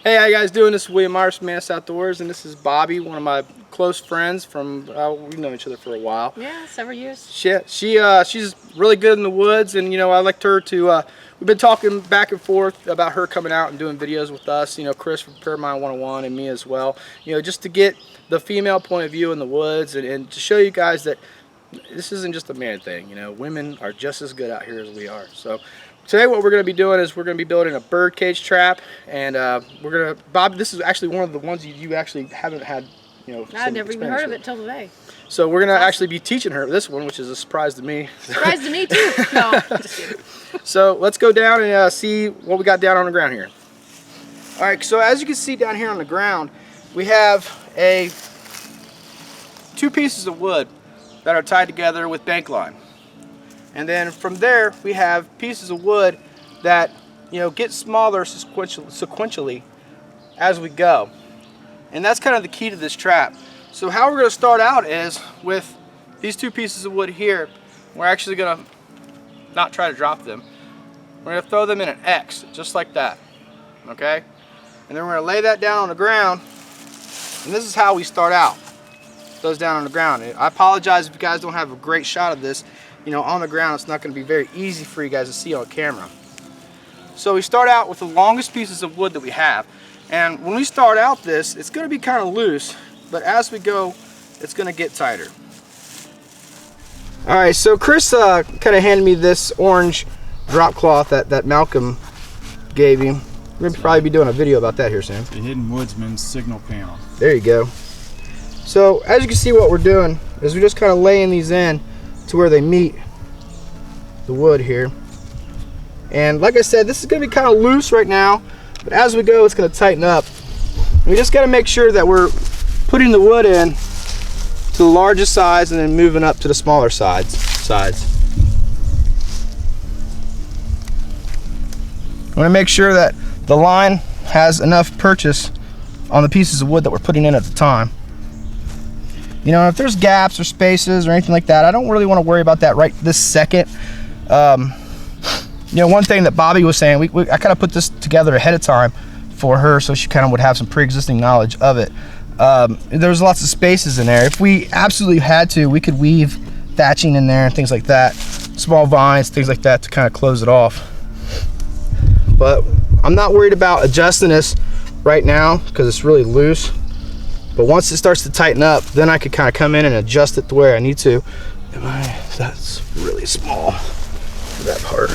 Hey, how you guys doing? This is William Myers from Mantis Outdoors, and this is Bobby, one of my close friends from, we've known each other for a while. Yeah, several years. She's really good in the woods, and I liked her to, we've been talking back and forth about her coming out and doing videos with us, Chris from Paramount 101 and me as well, just to get the female point of view in the woods and to show you guys that this isn't just a man thing. Women are just as good out here as we are. So today what we're going to be doing is we're going to be building a bird cage trap, and Bob, this is actually one of the ones you actually haven't had, I've never even heard of it till today. So we're going to actually be teaching her this one, which is a surprise to me. Surprise to me too. No, just kidding. So let's go down and see what we got down on the ground here. All right, so as you can see down here on the ground, we have two pieces of wood that are tied together with bank line. And then from there, we have pieces of wood that, get smaller sequentially as we go. And that's kind of the key to this trap. So how we're going to start out is with these two pieces of wood here. We're actually going to not try to drop them. We're going to throw them in an X, just like that. Okay? And then we're going to lay that down on the ground. And this is how we start out. Those down on the ground. I apologize if you guys don't have a great shot of this. On the ground, it's not going to be very easy for you guys to see on camera. So we start out with the longest pieces of wood that we have. And when we start out this, it's going to be kind of loose, but as we go, it's going to get tighter. All right, so Chris kind of handed me this orange drop cloth that Malcolm gave you. We're going to probably be doing a video about that here soon. The Hidden Woodsman's signal panel. There you go. So as you can see, what we're doing is we're just kind of laying these in to where they meet the wood here. And like I said, this is going to be kind of loose right now, but as we go, it's going to tighten up. And we just got to make sure that we're putting the wood in to the largest size and then moving up to the smaller sides. I want to make sure that the line has enough purchase on the pieces of wood that we're putting in at the time. If there's gaps or spaces or anything like that, I don't really want to worry about that right this second. One thing that Bobby was saying, I kind of put this together ahead of time for her so she kind of would have some pre-existing knowledge of it. There's lots of spaces in there. If we absolutely had to, we could weave thatching in there and things like that, small vines, things like that to kind of close it off. But I'm not worried about adjusting this right now because it's really loose. But once it starts to tighten up, then I could kind of come in and adjust it to where I need to. That's really small for that part.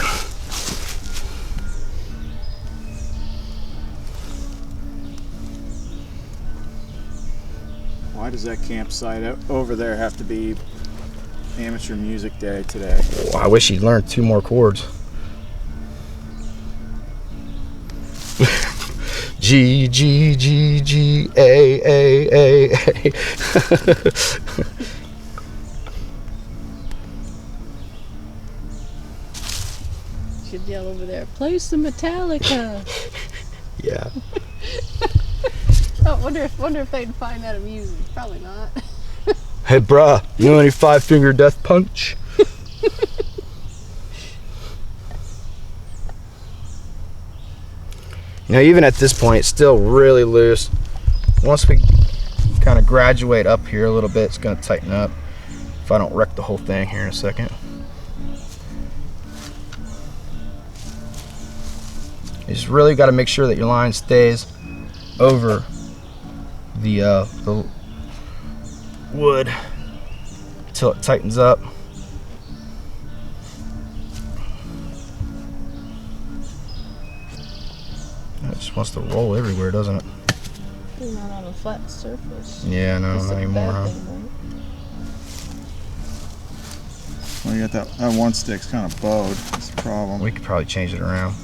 Why does that campsite over there have to be amateur music day today? Oh, I wish he'd learned 2 more chords. G, G, G, G, A, A, A, A. Should yell over there, play some Metallica. Yeah. Oh, wonder if they'd find that amusing. Probably not. Hey, bruh, you know any 5-finger death punch? Even at this point, it's still really loose. Once we kind of graduate up here a little bit, it's going to tighten up if I don't wreck the whole thing here in a second. You just really got to make sure that your line stays over the wood until it tightens up. It just wants to roll everywhere, doesn't it? It's not on a flat surface. Yeah, no, not anymore, huh? Well, you got that one stick's kind of bowed. That's the problem. We could probably change it around.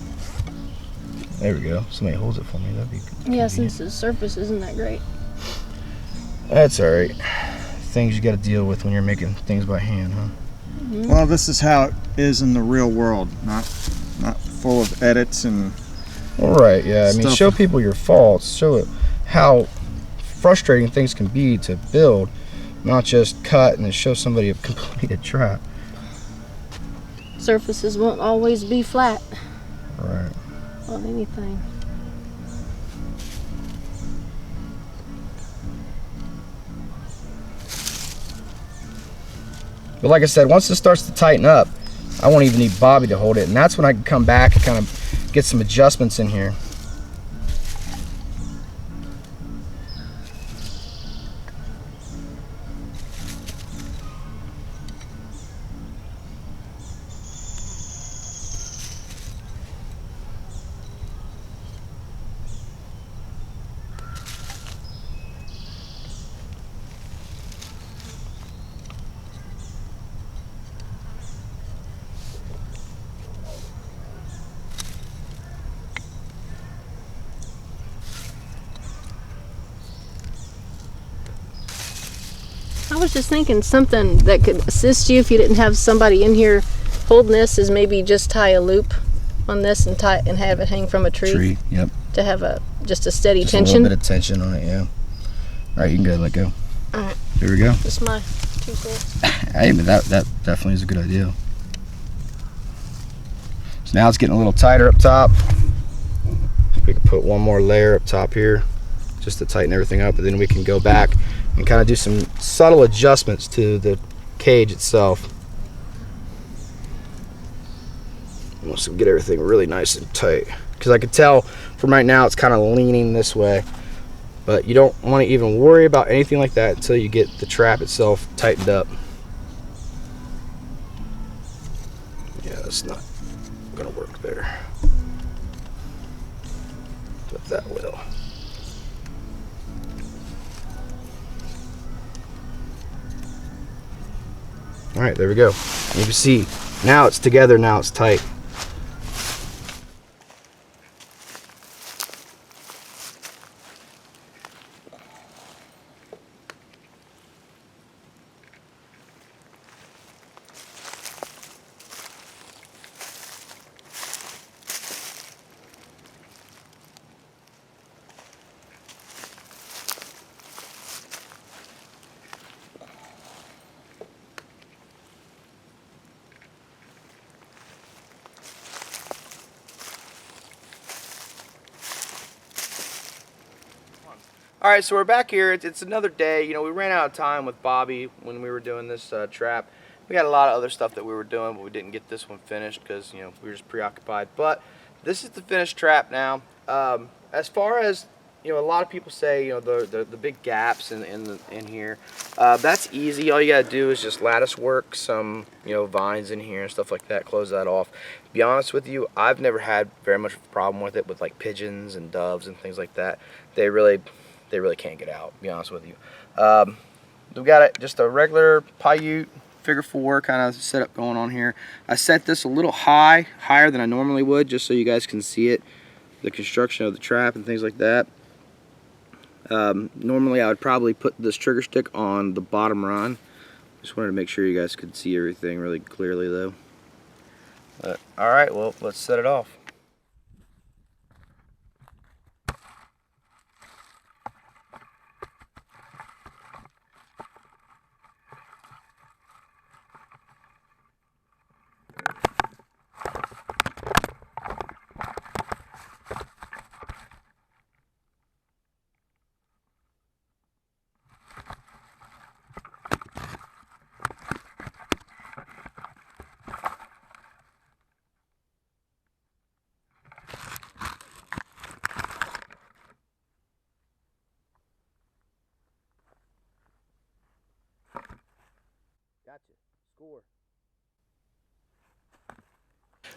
There we go. Somebody holds it for me. That'd be good. Yeah, since the surface isn't that great. That's all right. Things you got to deal with when you're making things by hand, huh? Mm-hmm. Well, this is how it is in the real world, not full of edits and. All right, yeah. I mean, stuff. show people your faults. Show it how frustrating things can be to build, not just cut and then show somebody a completed trap. Surfaces won't always be flat Right. on anything. But like I said, once it starts to tighten up, I won't even need Bobby to hold it, and that's when I can come back and kind of get some adjustments in here. I was just thinking something that could assist you if you didn't have somebody in here holding this is maybe just tie a loop on this and have it hang from a tree. Yep. To have just a steady Just tension. a little bit of tension on it, yeah. All right, you can go ahead and let go. All right. Here we go. That's my 2 cents. Hey, but that definitely is a good idea. So now it's getting a little tighter up top. We can put one more layer up top here just to tighten everything up, and then we can go back and kind of do some subtle adjustments to the cage itself. Once we get everything really nice and tight, because I can tell from right now it's kind of leaning this way, but you don't want to even worry about anything like that until you get the trap itself tightened up. Yeah, that's not gonna work there, but that will. All right, there we go. You can see now it's together, now it's tight. All right, so we're back here. It's another day. You know, we ran out of time with Bobby when we were doing this trap. We had a lot of other stuff that we were doing, but we didn't get this one finished because, you know, we were just preoccupied. But this is the finished trap now. As far as, you know, a lot of people say, you know, the big gaps in here. That's easy. All you gotta do is just lattice work some, you know, vines in here and stuff like that. Close that off. To be honest with you, I've never had very much of a problem with it with like pigeons and doves and things like that. They really can't get out, to be honest with you. We've got just a regular Paiute figure 4 kind of setup going on here. I set this a little higher than I normally would, just so you guys can see it, the construction of the trap and things like that. Normally I would probably put this trigger stick on the bottom run. Just wanted to make sure you guys could see everything really clearly though. All right, well, let's set it off. Gotcha. Score.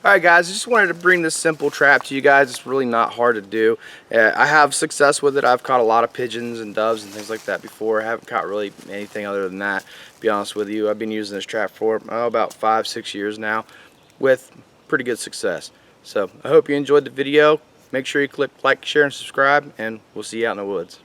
Alright guys, I just wanted to bring this simple trap to you guys. It's really not hard to do. I have success with it. I've caught a lot of pigeons and doves and things like that before. I haven't caught really anything other than that, to be honest with you. I've been using this trap for about 5-6 years now with pretty good success. So I hope you enjoyed the video. Make sure you click like, share, and subscribe, and we'll see you out in the woods.